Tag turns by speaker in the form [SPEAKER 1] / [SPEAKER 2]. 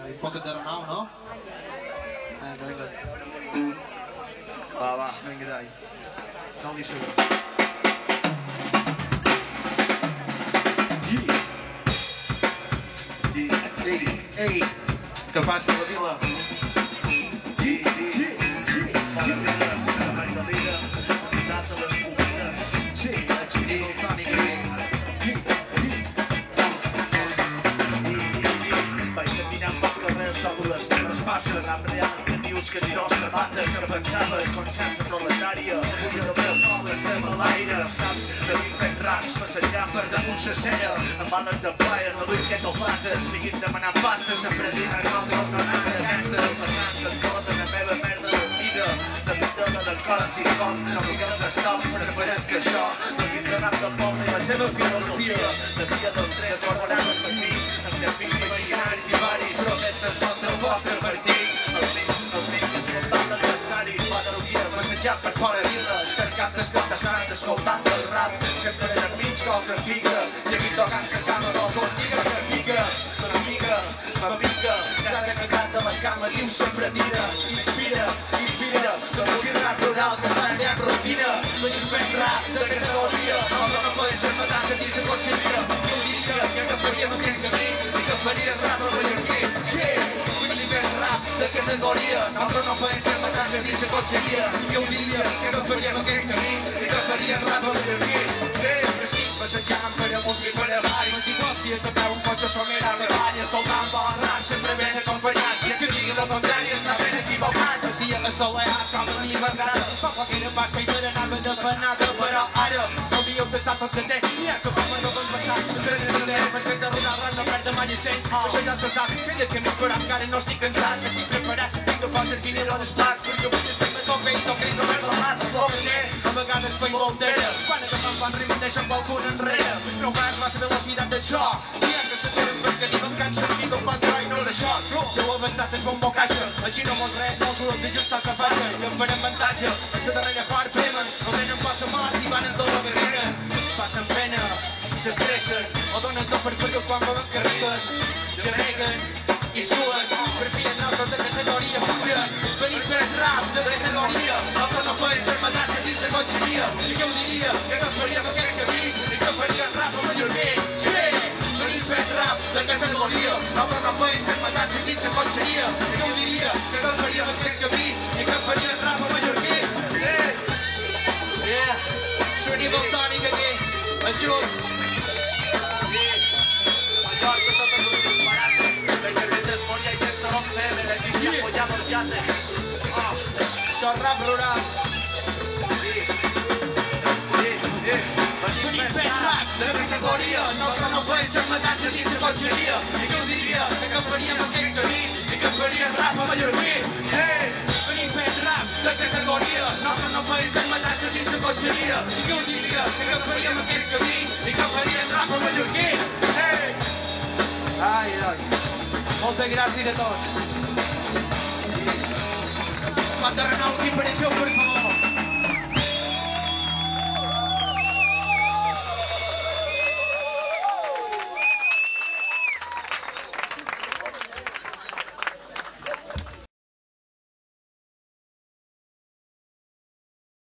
[SPEAKER 1] Un poc de Renau, no? Vinga.
[SPEAKER 2] Va.
[SPEAKER 1] Vinga, dai. Dalt-li això. Ei, què passa a la vila?
[SPEAKER 2] Passes, embriant que dius que ni dos sabates que pensaves consciència proletària avui el meu nom estem a l'aire saps que vinc fent raps passejant per damunt sa cera amb bales de plaer la vull que topates seguint demanant pasta sempre dient el nom de l'ordenada gangsta dels arnats que escolten la meva merda de vida de vida de l'escola anticom no migues d'estop però faràs que això no tinc donat del poble i la seva filosofia de via del tret guardaran el matí amb llapins imaginaris i varis però aquestes contra el vostre partit els mics escoltant l'adversari l'adroguia passejant per fora vila cercant desclassants escoltant el rap sempre de mig contra pica i aquí tocant sa cama del fortiga que pica una mica m'apica cada cagat de la cama diu sempre tira inspira com un rap rural que està en rutina venim fent rap de categoria no poden ser matats a dins de cotxeria jo diria que faríem aquest camí i que faríem rap al mallorquí venim fent rap de categoria nosaltres no podem ser matats a dins de cotxeria jo diria que faríem aquest camí i que faríem rap al mallorquí passejant per amunt i per avall no és igual si és a peu un cotxe somera a l'avall escoltant bon rap sempre ben acompanyat i és que digui la contrari està ben equivocat els dies assolelats com a mi m'agrada com aquella pasca i per anava de panada però ara hauríeu d'estar tots atents n'hi ha que com a no van passar entraré de deu per ser de rodar res no perd de mai i sent això ja se sap fent el camí però encara no estic cansat estic preparat vinc a posar dinero d'esclat perquè vull estar a tope i toquis no veure la mar o a vegades feim voltera quan agafant fan rim deixen qualcun enrere no vas massa velocitat de xoc n'hi ha que s'aturen perquè diuen que han sentit el patró i no d'això deu haver estat en bombo caixa així no mos res no us ho d'ajustar sa faixa i en farem avantatge els que darrere fort premen no tenen passa mort i van en tota guerrera passen pena i s'estressen o donen tot per perdut quan veuen que arriben gemeguen i suen per fi els nostres de categoria pugen venim fent rap de categoria nosaltres no podem ser matats a dins de cotxeria i que ho diria que agafaríem aquest camí i que faríem rap al mallorquí venim fent rap de categoria nosaltres no podem ser matats a dins de cotxeria i que ho diria que agafaríem aquest camí i que faríem rap al mallorquí Sueni el tònic aquí ajut Això és rap rural. Venim fent rap de categoria, nosaltres no podem ser matats a dins de cotxeria. I que us diria que faríem aquest camí i que faríem rap a mallorquí. Venim fent rap de categoria, nosaltres no podem ser matats a dins de cotxeria. I que us diria que faríem aquest camí i que faríem rap a mallorquí. Ai, moltes gràcies a tots. Quant de Renau, aquí apareixeu, per favor.